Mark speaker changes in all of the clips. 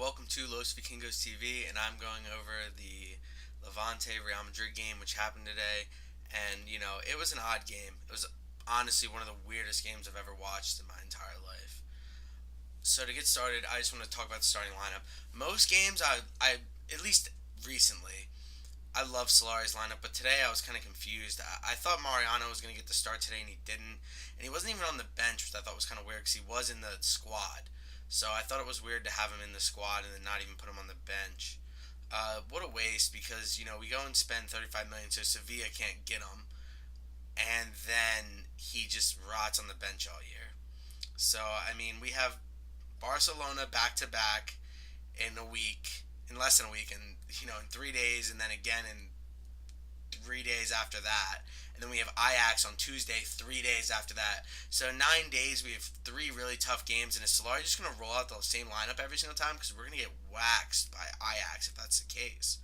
Speaker 1: welcome to Los Vikingos TV, and I'm going over the Levante Real Madrid game, which happened today. And, it was an odd game. It was honestly one of the weirdest games I've ever watched in my entire life. So, to get started, I just want to talk about the starting lineup. Most games, at least recently, I love Solari's lineup, but today I was kind of confused. I thought Mariano was going to get the start today, and he didn't. And he wasn't even on the bench, which I thought was kind of weird because he was in the squad. So I thought it was weird to have him in the squad and then not even put him on the bench. What a waste because we go and spend 35 million so Sevilla can't get him, and then he just rots on the bench all year. So I mean, we have Barcelona back to back in a week, in less than a week, and in 3 days, and then again in 3 days after that. And then we have Ajax on Tuesday, 3 days after that. So 9 days, we have three really tough games. And is Solari just going to roll out the same lineup every single time? Because we're going to get waxed by Ajax if that's the case.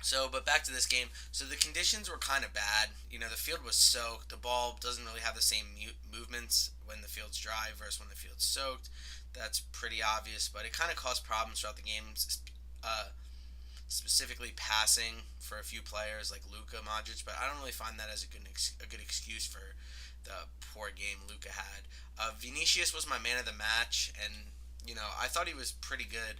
Speaker 1: So, but back to this game. So the conditions were kind of bad. The field was soaked. The ball doesn't really have the same movements when the field's dry versus when the field's soaked. That's pretty obvious, but it kind of caused problems throughout the games. Specifically passing for a few players like Luka Modric, but I don't really find that as a good excuse for the poor game Luka had. Vinicius was my man of the match, and I thought he was pretty good.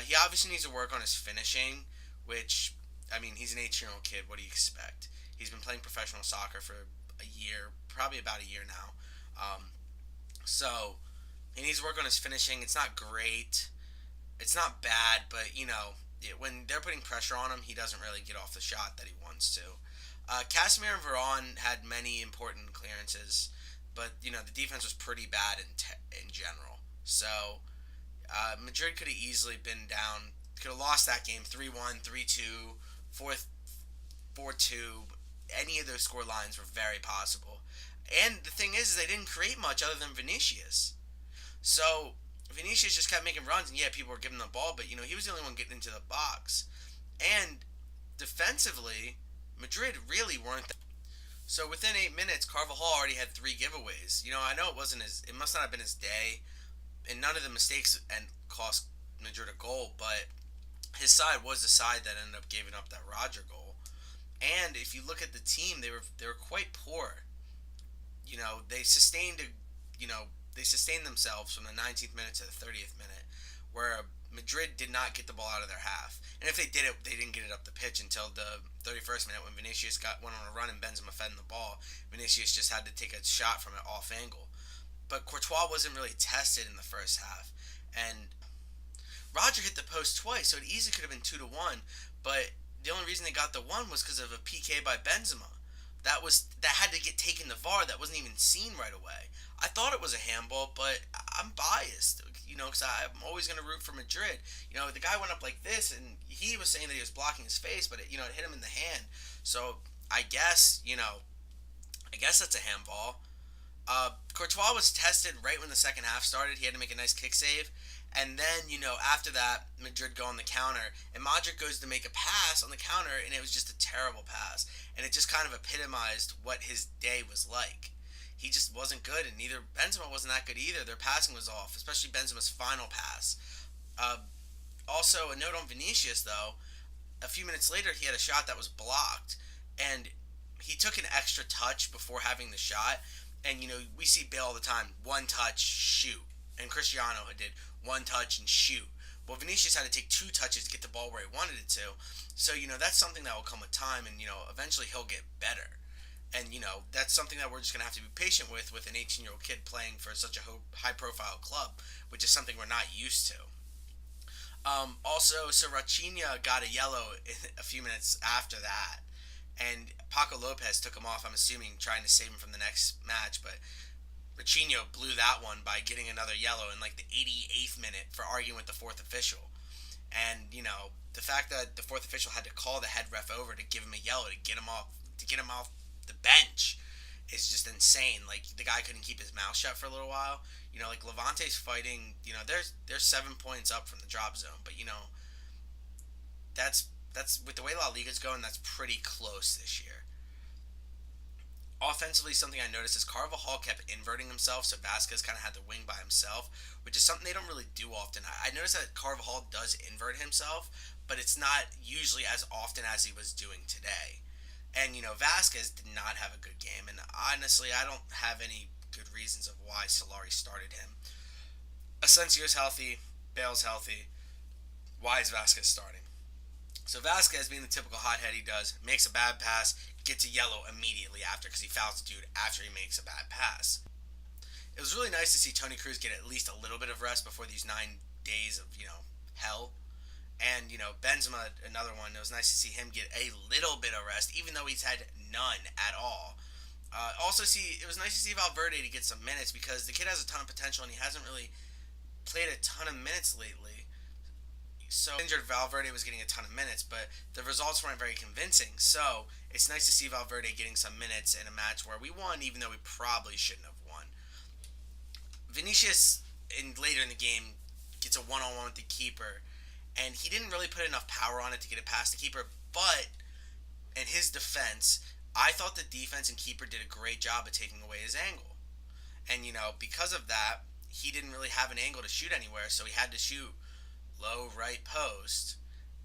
Speaker 1: He obviously needs to work on his finishing, which I mean he's an 18-year-old kid. What do you expect? He's been playing professional soccer for a year, probably about a year now. So he needs to work on his finishing. It's not great. It's not bad, but when they're putting pressure on him, he doesn't really get off the shot that he wants to. Casemiro and Varane had many important clearances, but the defense was pretty bad in general. So Madrid could have easily been down, could have lost that game 3-1, 3-2, 4-2. Any of those score lines were very possible. And the thing is they didn't create much other than Vinicius. So Vinicius just kept making runs, and yeah, people were giving him the ball, but he was the only one getting into the box. And defensively, Madrid really weren't. So within 8 minutes, Carvajal already had three giveaways. I know it must not have been his day, and none of the mistakes and cost Madrid a goal, but his side was the side that ended up giving up that Roger goal. And if you look at the team, they were quite poor. They sustained they sustained themselves from the 19th minute to the 30th minute, where Madrid did not get the ball out of their half. And if they did it, they didn't get it up the pitch until the 31st minute when Vinicius went on a run and Benzema fed him the ball. Vinicius just had to take a shot from an off angle. But Courtois wasn't really tested in the first half. And Roger hit the post twice, so it easily could have been 2-1. But the only reason they got the one was because of a PK by Benzema. That had to get taken to VAR. That wasn't even seen right away. I thought it was a handball, but I'm biased, because I'm always going to root for Madrid. The guy went up like this, and he was saying that he was blocking his face, but it hit him in the hand. So I guess that's a handball. Courtois was tested right when the second half started. He had to make a nice kick save. And then, after that, Madrid go on the counter, and Modric goes to make a pass on the counter, and it was just a terrible pass. And it just kind of epitomized what his day was like. He just wasn't good, and neither Benzema wasn't that good either. Their passing was off, especially Benzema's final pass. Uh, Also, a note on Vinicius, though. A few minutes later, he had a shot that was blocked, and he took an extra touch before having the shot. And we see Bale all the time: one touch, shoot, and Cristiano did one touch and shoot. Well, Vinicius had to take two touches to get the ball where he wanted it to. So that's something that will come with time, and eventually he'll get better. And that's something that we're just gonna have to be patient with an 18-year-old kid playing for such a high-profile club, which is something we're not used to. Also, so Rafinha got a yellow a few minutes after that, and Paco Lopez took him off. I'm assuming trying to save him from the next match, but Rafinha blew that one by getting another yellow in like the 88th minute for arguing with the fourth official. And the fact that the fourth official had to call the head ref over to give him a yellow to get him off the bench is just insane. Like the guy couldn't keep his mouth shut for a little while. Like Levante's fighting. They're 7 points up from the drop zone, but that's with the way La Liga's going. That's pretty close this year. Offensively, something I noticed is Carvajal kept inverting himself, so Vasquez kind of had the wing by himself, which is something they don't really do often. I noticed that Carvajal does invert himself, but it's not usually as often as he was doing today. And, Vasquez did not have a good game, and honestly, I don't have any good reasons of why Solari started him. Asensio's healthy, Bale's healthy. Why is Vasquez starting? So Vasquez, being the typical hothead he does, makes a bad pass, gets a yellow immediately after because he fouls the dude after he makes a bad pass. It was really nice to see Tony Cruz get at least a little bit of rest before these 9 days of, hell. And, Benzema, another one, it was nice to see him get a little bit of rest, even though he's had none at all. It was nice to see Valverde to get some minutes because the kid has a ton of potential and he hasn't really played a ton of minutes lately. So injured Valverde was getting a ton of minutes, but the results weren't very convincing. So it's nice to see Valverde getting some minutes in a match where we won, even though we probably shouldn't have won. Vinicius, later in the game, gets a one-on-one with the keeper, and he didn't really put enough power on it to get it past the keeper. But in his defense, I thought the defense and keeper did a great job of taking away his angle. And because of that, he didn't really have an angle to shoot anywhere, so he had to shoot low right post,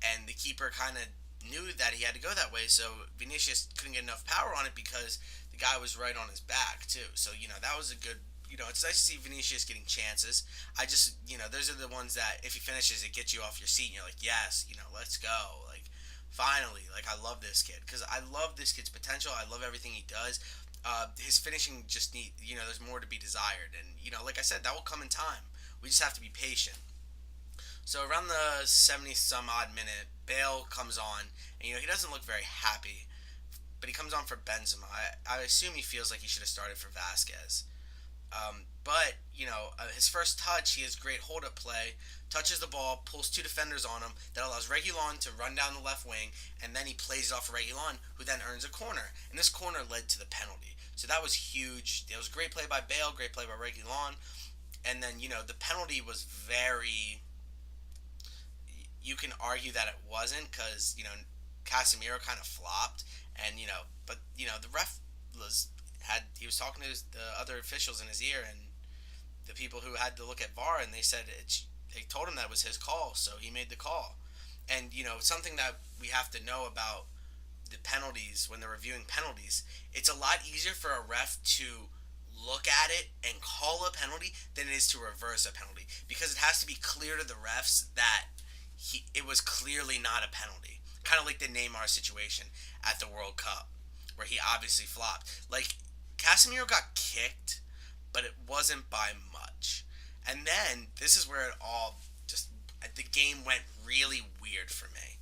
Speaker 1: and the keeper kind of knew that he had to go that way, so Vinicius couldn't get enough power on it because the guy was right on his back too. So that was a good. It's nice to see Vinicius getting chances. I just those are the ones that if he finishes, it gets you off your seat, and you're like, yes, let's go, like finally, like I love this kid because I love this kid's potential. I love everything he does. His finishing just there's more to be desired, and like I said, that will come in time. We just have to be patient. So around the 70 some odd minute, Bale comes on, and he doesn't look very happy, but he comes on for Benzema. I assume he feels like he should have started for Vasquez. But his first touch, he has great hold up play, touches the ball, pulls two defenders on him, that allows Reguilon to run down the left wing, and then he plays it off for Reguilon, who then earns a corner. And this corner led to the penalty. So that was huge. It was a great play by Bale, great play by Reguilon. And then, the penalty was very. You can argue that it wasn't because, Casemiro kind of flopped. And, but, the ref he was talking to the other officials in his ear and the people who had to look at VAR, and they said they told him that it was his call, so he made the call. And something that we have to know about the penalties when they're reviewing penalties, it's a lot easier for a ref to look at it and call a penalty than it is to reverse a penalty because it has to be clear to the refs that it was clearly not a penalty. Kind of like the Neymar situation at the World Cup where he obviously flopped. Like Casemiro got kicked, but it wasn't by much. And then this is where it all just the game went really weird for me.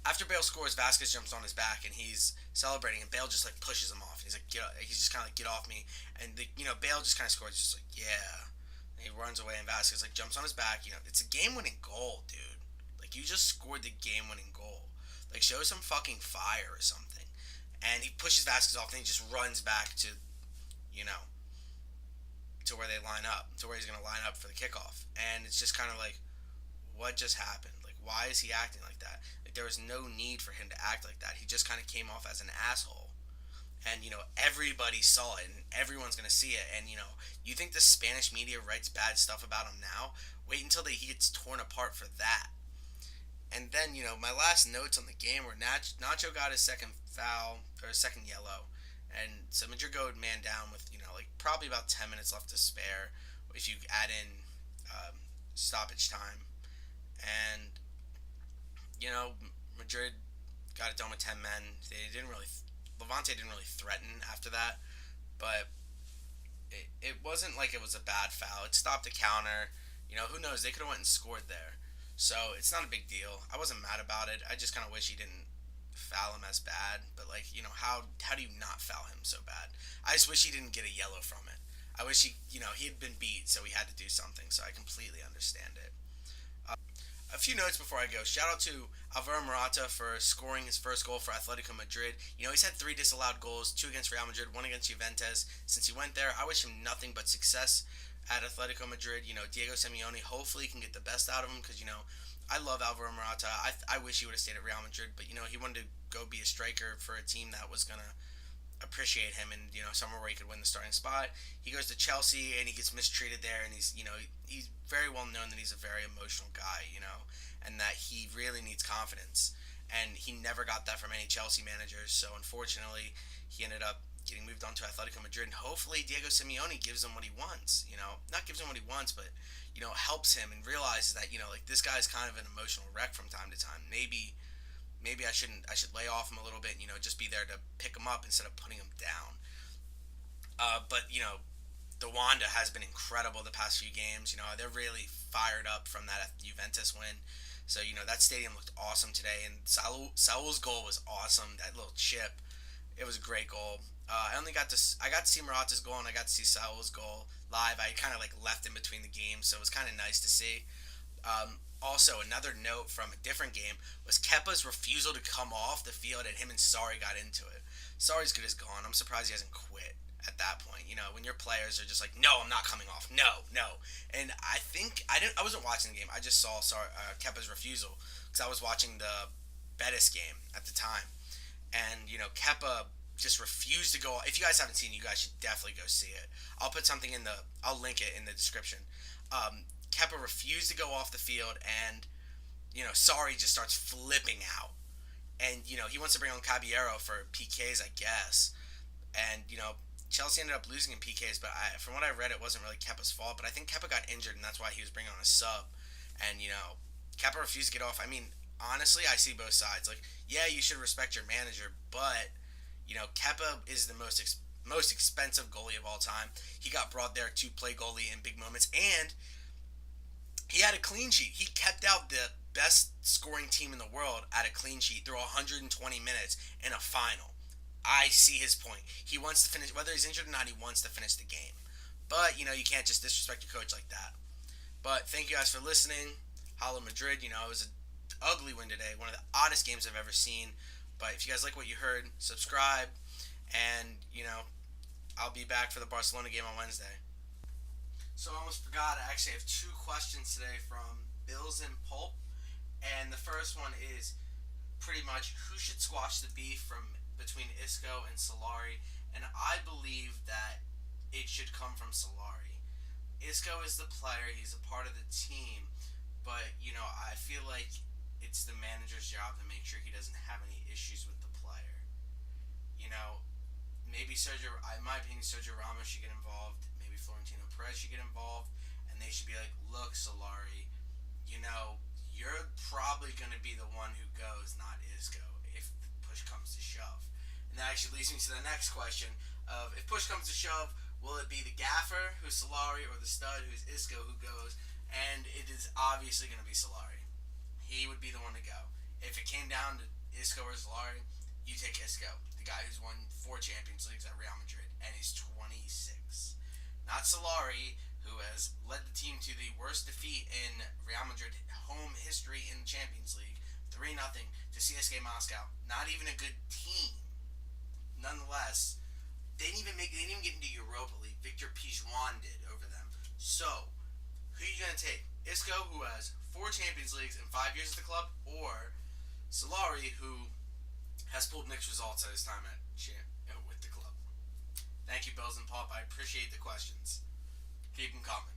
Speaker 1: After Bale scores, Vasquez jumps on his back and he's celebrating, and Bale just like pushes him off. He's like, he's just kind of like, get off me, and Bale just kind of scores, just like, yeah. And he runs away, and Vasquez like jumps on his back. It's a game-winning goal, dude. Like you just scored the game-winning goal. Like show some fucking fire or something. And he pushes Vasquez off, and he just runs back to, to where they line up, to where he's gonna line up for the kickoff. And it's just kind of like, what just happened? Like, why is he acting like that? Like, there was no need for him to act like that. He just kind of came off as an asshole. And, everybody saw it, and everyone's going to see it. And, you think the Spanish media writes bad stuff about him now? Wait until he gets torn apart for that. And then, my last notes on the game were Nacho got his second foul, or his second yellow. And so Madrid go man down with, probably about 10 minutes left to spare if you add in stoppage time. And Madrid got it done with 10 men. Levante didn't really threaten after that, but it wasn't like it was a bad foul. It stopped a counter. Who knows? They could have went and scored there. So it's not a big deal. I wasn't mad about it. I just kind of wish he didn't foul him as bad. But how do you not foul him so bad? I just wish he didn't get a yellow from it. I wish he had been beat, so he had to do something. So I completely understand it. A few notes before I go. Shout out to Alvaro Morata for scoring his first goal for Atletico Madrid. He's had 3 disallowed goals, 2 against Real Madrid, 1 against Juventus. Since he went there, I wish him nothing but success at Atletico Madrid. Diego Simeone hopefully can get the best out of him because, I love Alvaro Morata. I wish he would have stayed at Real Madrid, but, he wanted to go be a striker for a team that was going to appreciate him and, somewhere where he could win the starting spot. He goes to Chelsea and he gets mistreated there, and he's very well known that he's a very emotional guy, and that he really needs confidence. And he never got that from any Chelsea managers, so unfortunately, he ended up getting moved on to Atletico Madrid, and hopefully Diego Simeone gives him what he wants. Not gives him what he wants, but helps him and realizes that like this guy's kind of an emotional wreck from time to time. Maybe I should lay off him a little bit. Just be there to pick him up instead of putting him down. But the Wanda has been incredible the past few games. They're really fired up from that Juventus win. So that stadium looked awesome today, and Saul's goal was awesome. That little chip, it was a great goal. I got to see Morata's goal and I got to see Saul's goal live. I kind of like left in between the games, so it was kind of nice to see. Also, another note from a different game was Kepa's refusal to come off the field, and him and Sarri got into it. Sarri's good as gone. I'm surprised he hasn't quit at that point. When your players are just like, no, I'm not coming off. No, no. And I think I wasn't watching the game. I just saw Kepa's refusal because I was watching the Betis game at the time, and Kepa just refused to go. If you guys haven't seen it, you guys should definitely go see it. I'll link it in the description. Kepa refused to go off the field, and Sarri just starts flipping out, and he wants to bring on Caballero for PKs, I guess, and Chelsea ended up losing in PKs, but from what I read, it wasn't really Kepa's fault. But I think Kepa got injured, and that's why he was bringing on a sub, and Kepa refused to get off. I mean, honestly, I see both sides. Like, yeah, you should respect your manager, but Kepa is the most expensive goalie of all time. He got brought there to play goalie in big moments, and he had a clean sheet. He kept out the best scoring team in the world at a clean sheet through 120 minutes in a final. I see his point. He wants to finish, whether he's injured or not, he wants to finish the game. But, you can't just disrespect your coach like that. But thank you guys for listening. Holla Madrid, it was an ugly win today. One of the oddest games I've ever seen. But if you guys like what you heard, subscribe. And, I'll be back for the Barcelona game on Wednesday. So I almost forgot, I actually have two questions today from Bills and Pulp. And the first one is pretty much who should squash the beef between Isco and Solari. And I believe that it should come from Solari. Isco is the player, he's a part of the team, but I feel like it's the manager's job to make sure he doesn't have any issues with the player. Maybe in my opinion, Sergio Ramos should get involved. Maybe Florentino Perez should get involved, and they should be like, look, Solari, you're probably going to be the one who goes, not Isco, if push comes to shove. And that actually leads me to the next question of, if push comes to shove, will it be the gaffer, who's Solari, or the stud, who's Isco, who goes? And it is obviously going to be Solari. He would be the one to go. If it came down to Isco or Solari, you take Isco, the guy who's won 4 Champions Leagues at Real Madrid, and he's 26. Not Solari, who has led the team to the worst defeat in Real Madrid home history in the Champions League, 3-0 to CSKA Moscow. Not even a good team. Nonetheless, they didn't even get into Europa League. Victor Pijuan did over them. So, who are you going to take? Isco, who has 4 Champions Leagues in 5 years at the club, or Solari, who has pulled mixed results at his time with the club? Thank you, Bills and Pop. I appreciate the questions. Keep them coming.